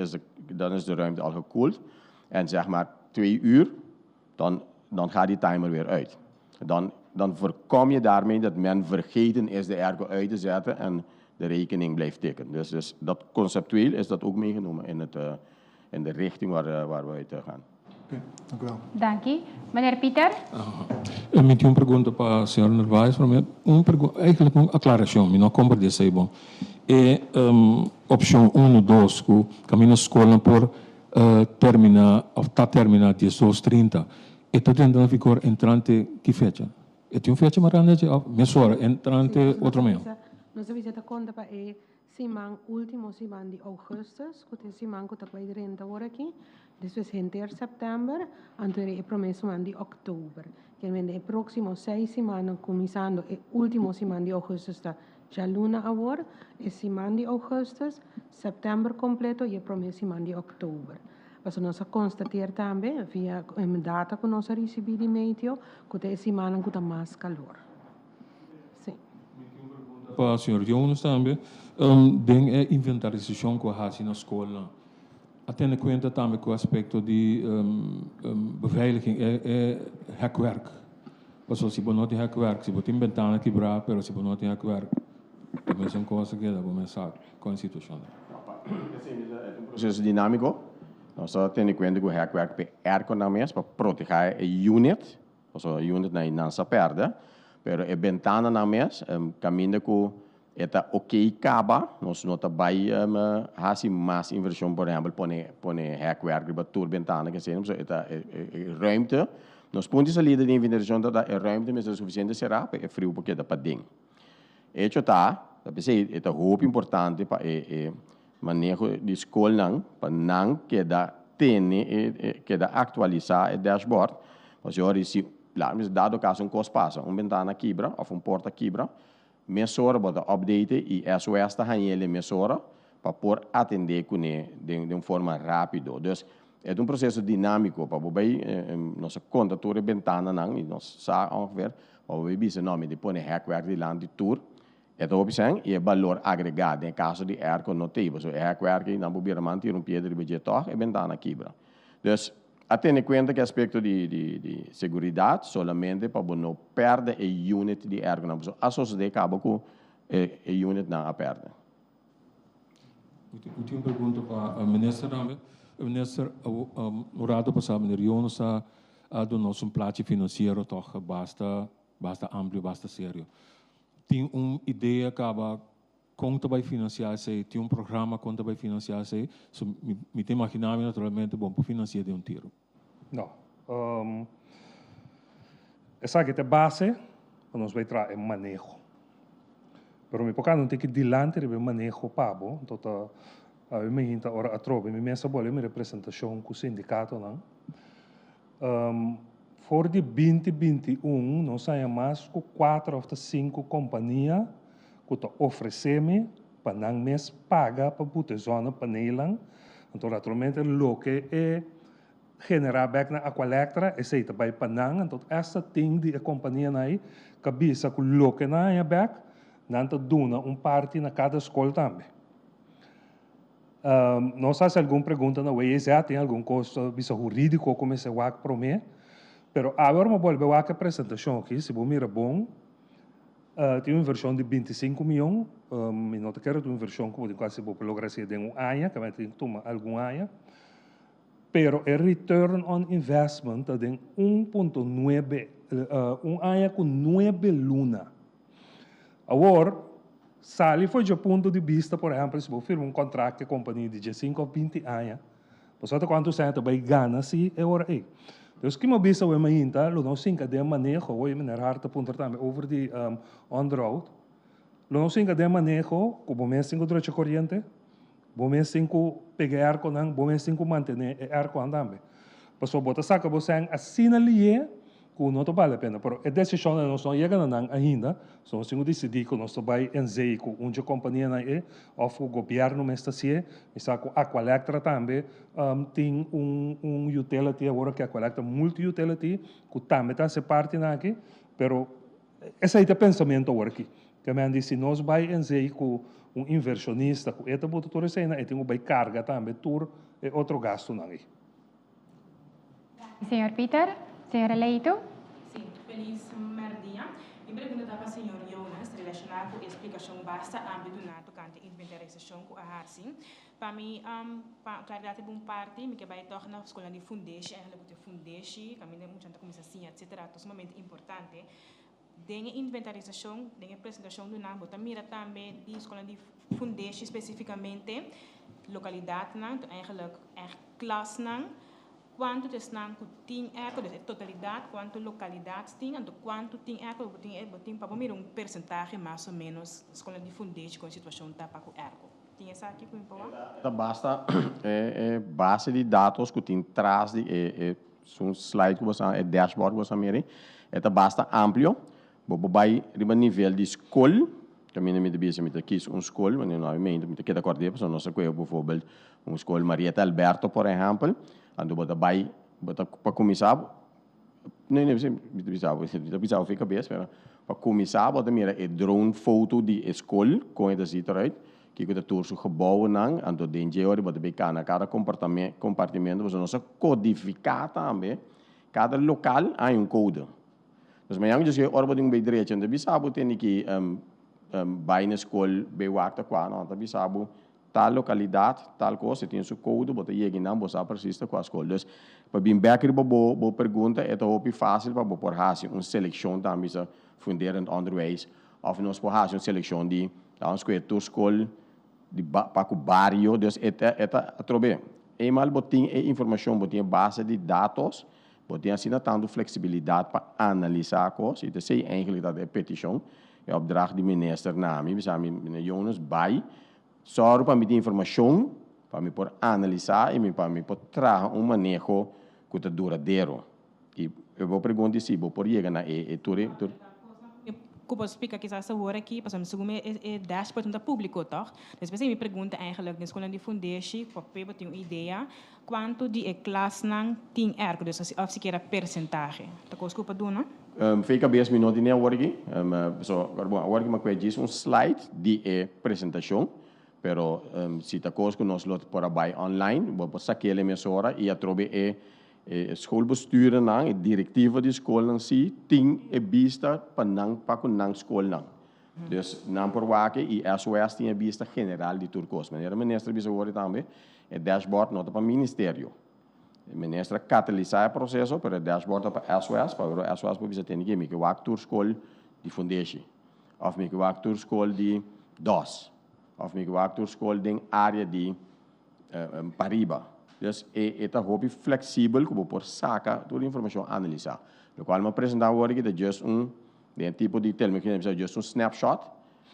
is de ruimte al gekoeld. En zeg maar 2 uur, dan gaat die timer weer uit. Dan voorkom je daarmee dat men vergeten is de airco uit te zetten en de rekening blijft tikken. Dus dat conceptueel is dat ook meegenomen in de richting waar we uit gaan. Okay, dank u wel. Dank u. Meneer Pieter? Eu me tinha pergunta para a senhora Narvaez, eigenlijk uma aclaração, não compreendo isso aí, bom. E opção 1, 2, que caminho escola por terminar 18:30. E está tentando ficar entrante que fecha? E tem fecha maranda de mesora entrante outro meio. Nós visita conta para semana último semana de augustus, que é semana que está vai 30 horas aqui. Depois em setembro, então é promessa semana de outubro. Que é próximo 6 semanas começando e último semana de augustus está já luna agora, é semana de augustus, setembro completo e é promessa semana de outubro. Mas nós constatamos também, via data que nós recebemos de meio, que é semana que está mais calor. Sim. Para o senhor Jonas também, tem a inventarização que há na escola. Tendo em conta também com o aspecto de beveiliging é hekwerk. Porque se você não tem hekwerk, se você tem ventana quebrada, mas se você não tem hekwerk, também são coisas que dá para começar com a situação. É um processo dinâmico. Nós temos em conta que o hekwerk é ergonomia para proteger a unit, ou seja, a unit não se perde, mas a ventana na mesa, caminho que eta ok acaba, nós não vai fazer mais inversão, por exemplo, põe hekwerk para toda ventana que seja, eta ruimte. Nós pontos ali de invenção da ruimte, mas é suficiente será para frio porque dá para dentro. Isso está, é muito importante para o manejo de escola, para não queda atualizar o dashboard. Mas eu se dado caso caso passa, ventana quebra ou porta quebra, mesura bota update e SOS está aí mesura para por atender com de uma forma rápida. Então, é um processo dinâmico para bem nossa conta toda ventana não e nós sabe ongeveer para bem bisa nome de pôr hekwerk de land de tour é a opção e é valor agregado em caso de ergo notável. So hekwerk não bobeira manter piedra de budget e ventana quebra. Então, atende em conta que aspecto de segurança solamente para não perder a unit de ergo não. So assos de cabo com a unit não a perde. Eu tenho uma pergunta para a ministra também. A ministra, o rato passado, meneer Jonas, do nosso plano financeiro, toch, basta amplo, basta sério. Tem uma ideia que conta vai financiar-se, tem programa que conta vai financiar-se, so, me tem imaginado naturalmente bom para financiar de tiro. Não. Essa aqui é a base, nós vamos trazer manejo. Pero me não tem que dilante de manejo pabo, então a mim está ora atrobe, me mesa bola me representação com o sindicato não. For de 2021 nós saímos mais com 4 ou 5 companhias que estão oferecendo para não mês paga para botar zona para Nederland. Então naturalmente o que é generar back na Aqualectra é feita para Panang, então essa tem de a companhia aí que bisa com o que na é back, não está dando parte na cada escola também. Não sei se alguma pergunta na UES tem algum custo jurídico como esse WAC promete, mas agora eu vou ver a apresentação aqui, se você mira bom, tem uma versão de 25 milhões, e não quero uma versão que quase vou lograr ser de um ano, que vai ter que tomar algum ano, mas o return on investment é de 1.9, ano com 9 lunas. Agora, Sali foi de ponto de vista, por exemplo, se você firma contrato com a companhia de 5 ou 20 anos, você sabe quanto você vai ganhar se é hora aí. Então, que me visa o ainda, o nosso de manejo, o meneer Hart apontar também over de on-road, o nosso de manejo, como mês 5 durante a corrente, o mês 5 pegar com não, o mês 5 manter com também. Mas o bota saca você assina ali que não vale a pena, mas a decisão não só chega ainda, só se decidir que nós vai em ZEI com uma companhia na ou o governo mas está se, está com a Aqualectra também tem utility agora que a Aqualectra multi-utility que também está se parte na aqui, pero esse é o pensamento agora aqui, que me diz se nós vai em ZEI com inversionista, com esta botatura cena, e tem vai carga também, tur é outro gasto na aí. Senhor Peter, senhora Leito. Sim, feliz dia. Eu pergunto para o senhor Jonas, relacionado com a explicação basta âmbito na tocante inventarização com a Harsin. Para mim, para claridade de parte, me que vai tornar a escola de fundation, a fundation, caminho muito antes começar assim, etc. É um momento importante. Dengue inventarização, dengue apresentação do nabo, também também de escola de fundation especificamente, localidade, eigenlijk classe, quanto estão tem eco, de totalidade, quanto localidades tem, e quanto tem eco, tem para um percentagem mais ou menos escola de fundez com a situação da para o eco. Tem essa aqui com o Basta base de dados que tem traz de um slide que você dashboard que você mira, basta amplo, vai riba nível de escola, também me debisa me aqui uma escola, mas não me que da corda, porque nós conhecemos, por exemplo, uma escola Marieta Alberto, por exemplo, ando vai para começar, não precisa ficar bem, para começar, bota mira drone foto de escola com essa situação, que o tour su gebouw nang, ando denje ori bota beka na cada compartimento, você nós codificar também, cada local há code. Dus maar yang dus ora boding bij direito, ande bisabu tem que vai na escola, bij wakta qua, não, ande bisabu tal localidade, tal coisa, tem seu code, bota aí não, você persiste com a escola. Dus para bem backer bo pergunta, é tão fácil para por haver uma seleção também se fundar em onderwijs, of nós por haver uma seleção de ons kwijt door school, die pak op barrio, dus eta trobe. Eenmaal botin informatie, botin base de dados, botin assim tanto flexibilidade para analisar coisas. Então sei eigenlijk dat petition, é opdracht de minister na mim, meneer Jonas bij, zorg para me de informação, para me por analisar e para me por trazer manejo que é duradouro. E eu vou perguntar se vou por chegar na Como explica que essa hora aqui, para segundo é dashboard do público, toch? Dus me pergunta eigenlijk na escola de fundatie, para eu ter uma ideia, quanto de classe não tem ergo, dus of se quer percentagem. Tá com desculpa do não? Fica 10 minutos nem agora aqui, agora que me conhece slide de apresentação, pero se tá coisa que nós lot por aí online, vou passar aquele mesora e atrobe schoolbesturen nang, directiva de school nang si, ting vista para com nang school nang. Dus nang por wake e SOS tinha vista general de Turcos. Meneer minister bisa hoor também, dashboard nota para ministério. O minister catalisar o processo para dashboard para SOS, para SOS para bisa tem que wak tour school de fundatie, of me wak tour school de DOS, of me wak tour school de área de Pariba. Dus é hobby flexível que por saca toda a informação analisar. O qual me apresentar hoje que é just tipo de termo que é just snapshot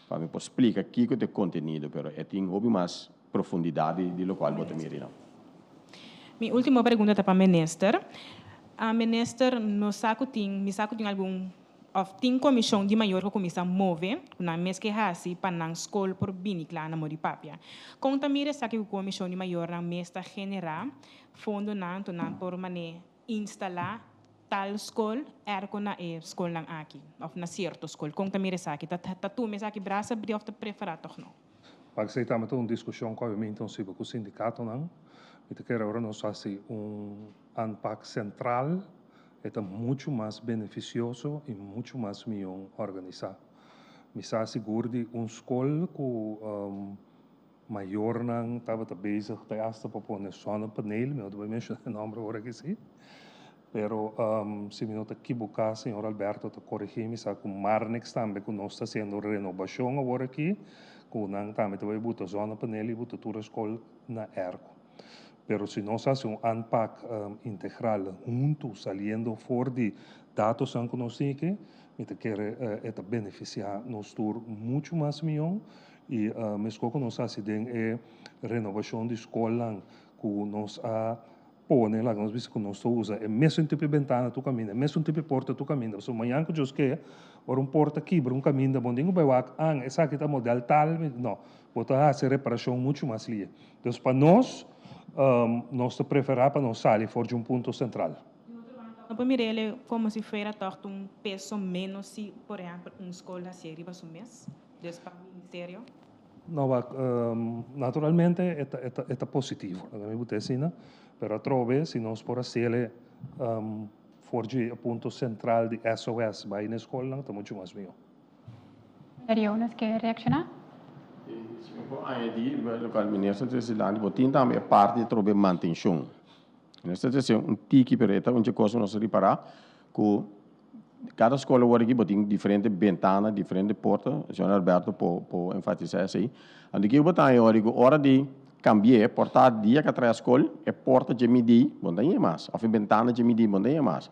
para me explicar aqui que é conteúdo, pero é tem hobby mais profundidade de lo qual botar mirar. Minha última pergunta para o minister. A minister me saco tem algum tem comissão de maior que começa a mover na mês que hasi para na escola por bini lá na mori papia. Conta mire sabe que comissão de maior na mês está generar fundo na por mané instalar tal escola com na escola aqui, of na certo escola. Conta mire sabe que tá tu mês aqui braça abrir of preferar toch não. Para que estamos uma discussão com o sindicato não, e te quero agora nós fazer anpak central. É muito mais beneficioso e muito mais melhor organizado. Me asseguro de escola que maior não estava bezig para pôr só no painel, mas eu vou mencionar o nome agora aqui sim. Pero se me nota equivocar, senhor Alberto, te corrigir, me sabe que o Marnix também que nós está sendo renovação agora aqui, que não também vai botar só no painel e botar toda a escola na ergo. Pero se nós hacemos unpack integral junto, saliendo fora de dados que nós temos, это beneficiar nós todos muito mais melhor e mesmo que nós fazemos renovação de escola que nós põe lá, nós vemos que nós usa é mesmo tipo de ventana tu caminha, mesmo tipo de porta tu caminha. So amanhã que eu quero or porta quebra caminho da bondinho vai lá, essa aqui tá modelo tal, não, botar essa reparação muito mais lia. Então para nós preferir para nós sair fora de ponto central. Para mim, ele como se fosse torto peso menos se, por exemplo, escola se arriba o mês, desde para o ministério. Não, naturalmente é positivo, a minha assim, mas trove se nós por ser fora de ponto central de SOS vai na escola, está muito mais melhor. Jonas, quer reaccionar? Local minister de Silani, botin também parte de trobe manutenção. Nesta sessão tiki pereta onde coisa nós reparar que cada escola hoje botin diferente ventana, diferente porta. O senhor Alberto por enfatizar isso aí. Ande que botar hoje hora de cambiar, portar dia que atrás escola, e porta de medir, bom daí mais, ou ventana de medir, bom daí mais.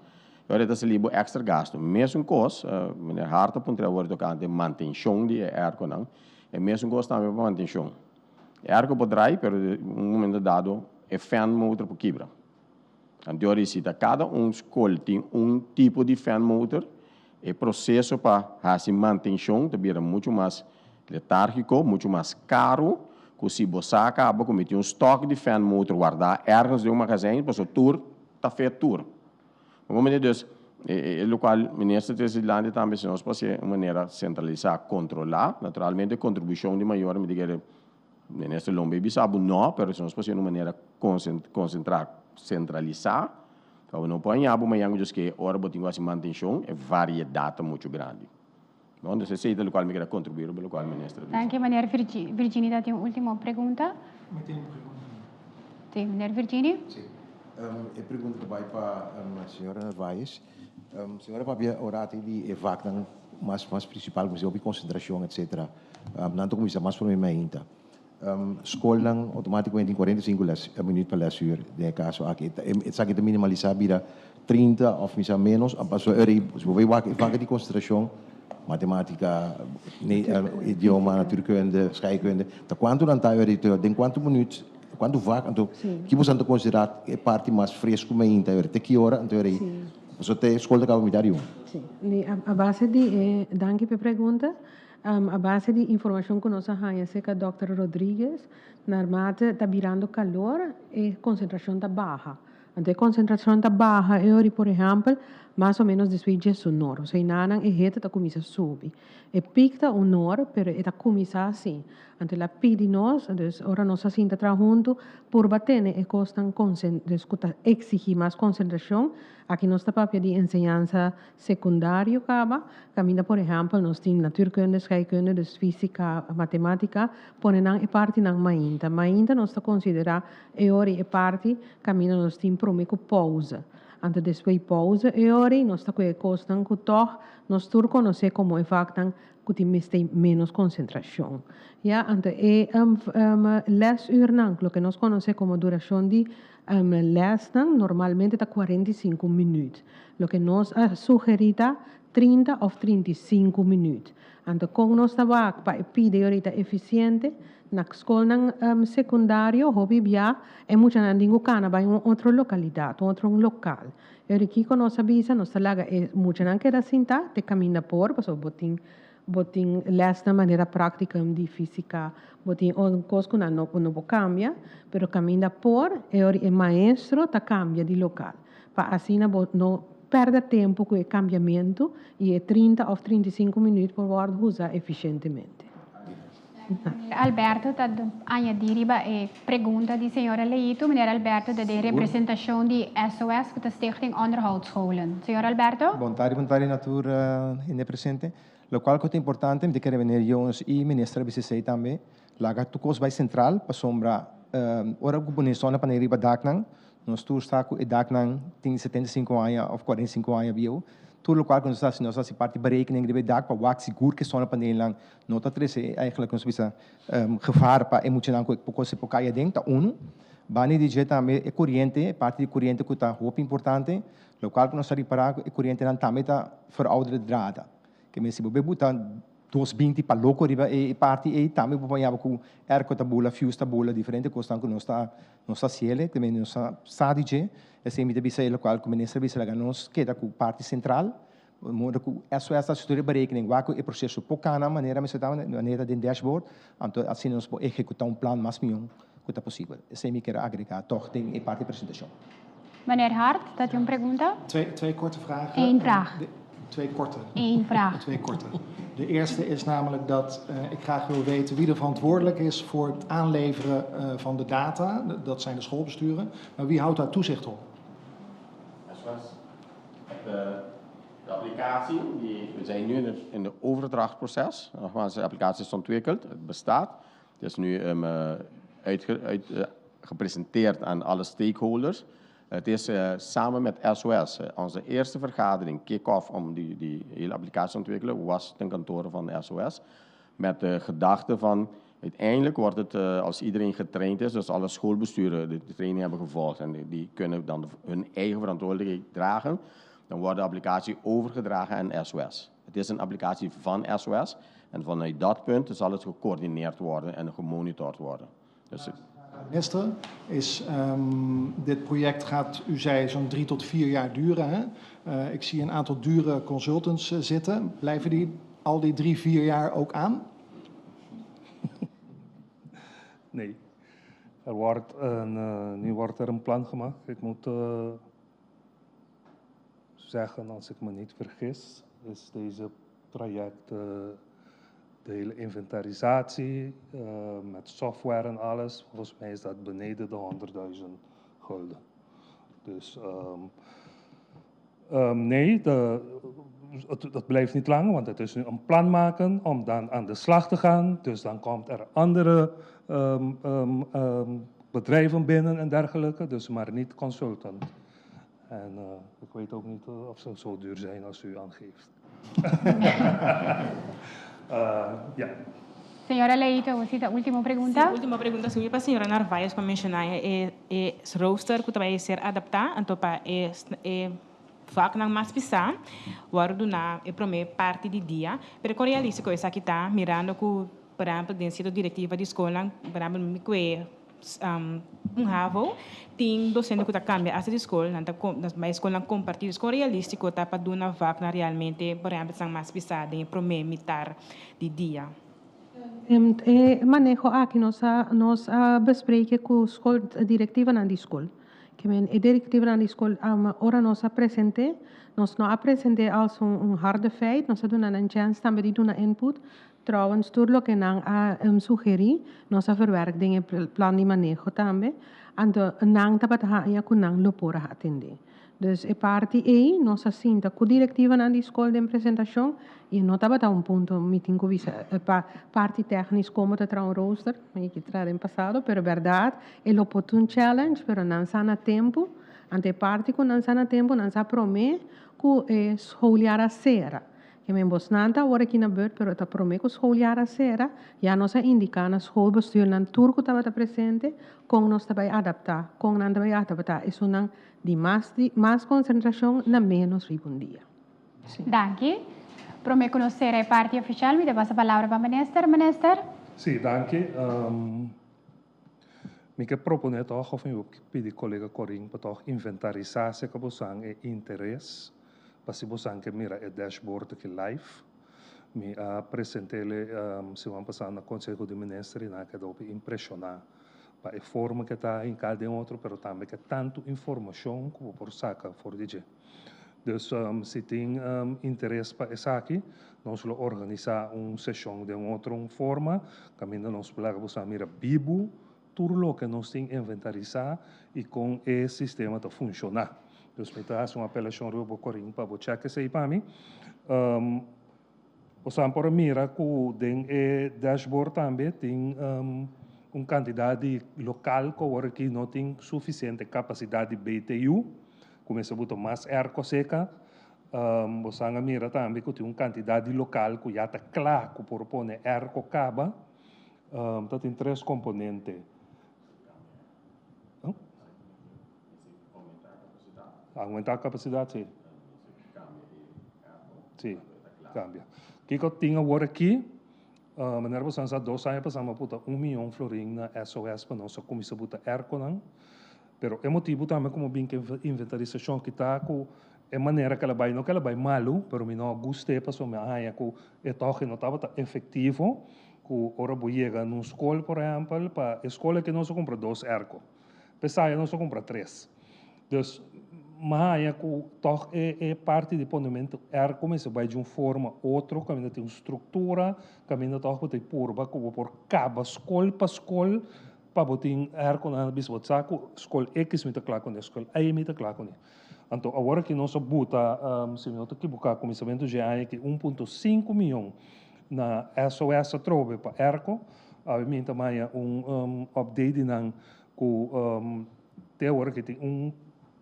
Eu era se libo extra gasto. Mesmo coisa, meneer Harta pontra o tocante de manutenção de airco não, e mesmo coisa também para manutenção. Airco pode drive, pero momento dado é fan motor por quebra. Então, cada escola tem tipo de fan motor, e processo para fazer manutenção também muito mais letárgico, muito mais caro, que se você acaba com estoque de fan motor guardar ergens de magazine, para o tour está feito tour. Dus, o qual o ministro de Islândia também se nós pode uma maneira centralizar, controlar, naturalmente a contribuição de maior, me diga, o ministro Lombe sabe não, mas se nós pode uma maneira concentrar, centralizar, então não pode abo mas diz que ora botinho assim manutenção é variedade muito grande. Então, esse é o qual me quer contribuir, pelo qual o ministro. Danke, meneer Virginie, tem uma última pergunta. Sim, meneer Virginie? Sim. A pergunta vai para a senhora Vaies. A senhora vai orar de EVAC, mais principal, museu de concentração, etc. Não estou começando mais para mim ainda. Escola automaticamente em 45 minutos para lesuur, de caso aqui. Het aqui minimalizar vira 30 ou menos, a pessoa se você vai de concentração, matemática, idioma, natuurkunde, scheikunde. Então, quanto não está em quantos minutos? Quando vaca, então, que você não considerar é parte mais fresca como ainda, até que hora, então aí, você tem escola que vai me Sim, a base de, danke pela pergunta, a base de informação que nós temos é que o Dr. Rodrigues, normalmente está virando calor e concentração está baixa. Então, a concentração está baixa, e por exemplo, mais ou menos desde sonoro. Ou seja, nada é reta está começando a subir. E pica o nor, pero está começando assim. Então, a pede nós, ora nós assim está junto, por bater, e costam exigir mais concentração. Aqui nós está de ensinança secundária, caminha, por exemplo, nós temos natuurkunde, scheikunde, física, matemática, porém é parte não mainda. Mainda nós está considerar é parte, caminha nós temos prometo pausa. Antes depois pausa, nós está com costam que nós turco não sei como é facto que tem menos concentração. Ja, então lesuur não, o que nós conhecemos como duração de les normalmente está 45 minutos. O que nós sugerimos 30 ou 35 minutos. Então, com nós trabalhamos para pedir eficiente, na escola secundária, hobby via, é muito na língua cana, vai em outra localidade, outro local. E aqui com nossa visa, nós trabalhamos muito na que assim tá, te caminha por, porque botin les de maneira prática de física, botin on coisa que não cambia, pero caminha por, e o maestro tá cambia de local. Para assim não perder tempo com o cambiamento e 30 ou 35 minutos por hora usar eficientemente. Alberto está añadir a pergunta de senhora Leito, meneer Alberto, de representação de SOS, que é a Stichting Onderhoudscholen. Senhor Alberto? Bom tarde, natura presente. O qual é importante, de querer venir Jonas e ministra BCC também, lá que tu vai central, para sombra, ora que bonito só na paneira para Daknang, nós tu está com Daknang tem 75 anos ou 45 anos viu, tudo o qual quando nós se parte berekening de Dak para wax seguro que só na paneira lang, nota 3 é eigenlijk ons bisa gevaar para emocional que pouco se pocaia dentro, bani de também é corrente, parte de corrente que está muito importante, o qual nós se reparar é corrente não também está verouderde draden. Que me se botar 220 para louco e parte e também vou com erco tabula, fios tabula diferente coisa que nossa ciele também nossa sadije esse me deve ser o qual como ministro bisa nós queda com parte central modo que essa história berekening waco e processo poucana maneira me se dá maneira de dashboard então assim nós podemos executar plano mais milhão que é possível esse me quer agregar toch tem parte apresentação. Meneer Hart, dat u een pergunta? Twee korte vragen. Eén vraag. Twee korte. Eén vraag. Twee korte. De eerste is namelijk dat ik graag wil weten wie er verantwoordelijk is voor het aanleveren van de data. Dat zijn de schoolbesturen. Maar wie houdt daar toezicht op? De applicatie, we zijn nu in het overdrachtproces. Nogmaals, de applicatie is ontwikkeld, het bestaat. Het is nu gepresenteerd aan alle stakeholders. Het is samen met SOS, onze eerste vergadering, kick-off om die hele applicatie te ontwikkelen, was ten kantoor van SOS. Met de gedachte van, Uiteindelijk wordt het, als iedereen getraind is, dus alle schoolbesturen de training hebben gevolgd en die kunnen dan hun eigen verantwoordelijkheid dragen, dan wordt de applicatie overgedragen aan SOS. Het is een applicatie van SOS en vanuit dat punt zal het gecoördineerd worden en gemonitord worden. Dus Minister, dit project gaat, u zei, zo'n 3 tot 4 jaar duren. Hè? Ik zie een aantal dure consultants zitten. Blijven die al die 3, 4 jaar ook aan? Nee. Nu wordt er een plan gemaakt. Ik moet zeggen, als ik me niet vergis, is deze traject, de hele inventarisatie met software en alles, volgens mij is dat beneden de 100.000 gulden. Dus nee, dat blijft niet lang, want het is nu een plan maken om dan aan de slag te gaan. Dus dan komt er andere bedrijven binnen en dergelijke, dus maar niet consultant. En ik weet ook niet of ze zo duur zijn als u aangeeft. Ja. Señora Leito, ¿usted la última pregunta? Sí, última pregunta. Subir para a senhora Narvaez para mencionar roster que vai ser adaptado, então para vaak nang mas pisa, waru na prome parte di dia, pero realistico essa aqui tá mirando que, por exemplo, dentro da diretiva de escola, por exemplo, me que havo tem docente que tá cambia essa de escola, na escola compartilhar com realistico tá para dona vaak na realmente, por exemplo, sang mas pisa de prome mitar di dia. Manejo aqui nós bespreken com a escola diretiva na escola. Que men directiva na escola ora nós apresente, nós não apresente als harde feit, nós doen een chance também de doen input. Trouwens, door lo que nang sugerir, nós verwerk dingen plan de manejo também, en nang tabat ja kunang lopora atende. Dus parte E, nós assim da co-directiva na escola de apresentação e não estava um ponto meeting com visa parte técnica como te traz roster, mas que traz em passado, pero verdade é oportun challenge, pero não sana tempo, ante parte com não sana tempo, não sa prome que escolher a sera. Que men bosnanta ora aqui na beurt, pero ta prome que escolher a sera, já nós indicar na escola bestuur na turco estava presente, com nós também adaptar, com nós também adaptar, isso não de mais concentração na menos ribundia. Danke. Prome conocer a parte oficial, me passa a palavra para o minister. Minister? Sim, danke. Me que propone toch, of eu pedi colega Corinne para toch inventarizar se que você é interesse, para se você que mira o dashboard aqui live, me apresentei se vão passar no Conselho de Ministros e na que dá para impressionar. A forma que está em cada outro, mas também que tanto informação como por saca for DJ. Dus se tem interesse para isso aqui, nós vamos organizar uma sessão de outra forma, caminho nós vamos mira bibo, tudo o que nós temos inventarizar e com esse sistema a funcionar. Dus me traz uma apelação para Corinne para você que sei para mim. Você pode mirar que o dashboard também tem quantidade local que não tem suficiente capacidade de BTU, começa a botar mais erco seca, você mira também que tem quantidade local que já está claro que por pôr erco caba, tem 3 componentes. Aumentar a capacidade, sim. Sim, cambia. O que eu tinha agora aqui? Meneer Bosan sa 2 anos passamos puta 1 milhão florin na SOS para nossa comissão puta erconan, pero é motivo também como bem que inventarização que está com é maneira que ela vai não que ela vai malo, pero me não gostei para só me aia com é toque não estava efetivo, que ora chega numa escola por exemplo, para escola que não só compra 2 erco, pessoa não só compra 3, dus mas toch é parte do ponimento começa vai de uma forma outra, caminha tem uma estrutura, caminha toch vai purba como por cada escola para escola para botar com a bis wat saco escola X met klaar com a escola Y met klaar com. Então agora que nós bota se não te equivocar começamento já é que 1.5 milhão na SOS trobe para erco, obviamente mais update nan com até agora que tem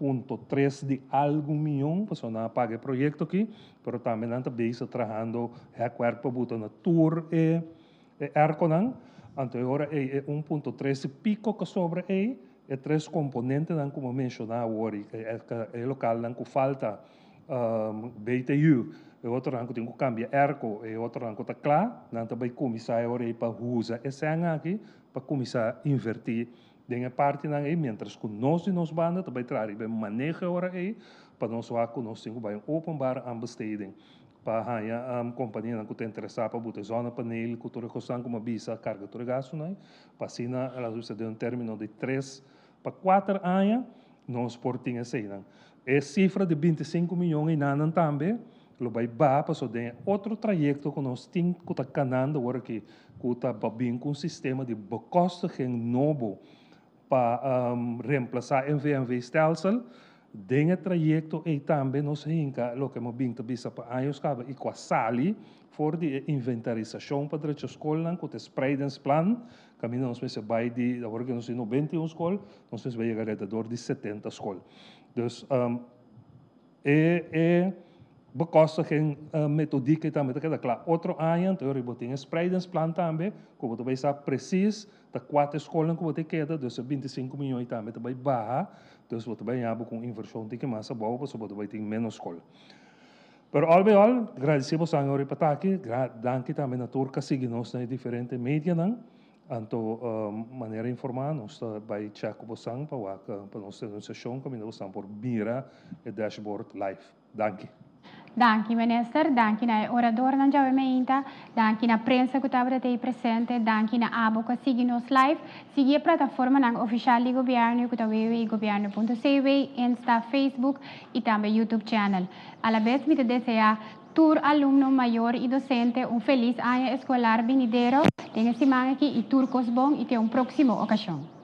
1.3 de algo milhão, para não pagar o projeto aqui, mas também não está trabalhando, recuerdo para botar na tour e erconan, Agora é 1.13 pico que sobra aí, é 3 componentes não como mencionar hoje, é local não que falta BTU, e outro rango tem que cambiar ERCO, e outro rango está claro, não também começar agora para usar esse aqui para começar a invertir denha parte não aí, mientras que nós e nós banda também trabalhar bem manejo agora aí, para nós lá que nós temos bem openbaar aan besteding. Para a companhia que está interessada para botar zona panel, que toda questão como visa carga de gasto, né? Para assim, ela usa de término de 3 para 4 anos, nós portinha assim, né? É cifra de 25 milhões em ano também, lo vai para so de outro trajeto que nós temos que está canando agora que está bem com um sistema de custo que novo para reemplazar MVMV stelsel. Dengue trajeto e também nós hinca lo que mo binta bisa pa ayos kaba e sali for de inventarização para a escola com o spreidingsplan caminho nós pensa vai de agora que nós temos 21 escolas nós pensa vai chegar redor de 70 escolas dus bekosta geen methodiek também tá claro outro ano então eu botinha spreidingsplan também como tu vai saber preciso da 4 escolas como te queda dus 25 milhões também vai barra dus wat wij hebben com inversão de que massa boa, so wat wij tem menos escola. Pero all by all, agradecemos ang ori pataki, danke também na turca seguinos na diferente media nang, anto maneira informar, nós vai check o bosang para nossa denunciação, como nós estamos por mira e dashboard live. Danke. Danke, minister. Danke na orador na Jauemeinta. Danke na prensa que estava aí presente. Danke na abo que sigue nos live. Sigue a plataforma na oficial do governo que está governo.cv, Insta, Facebook e também YouTube channel. A la vez, me deseja tur alumno maior e docente feliz ano escolar venidero. Tenha semana aqui e turcos bom e até próxima ocasião.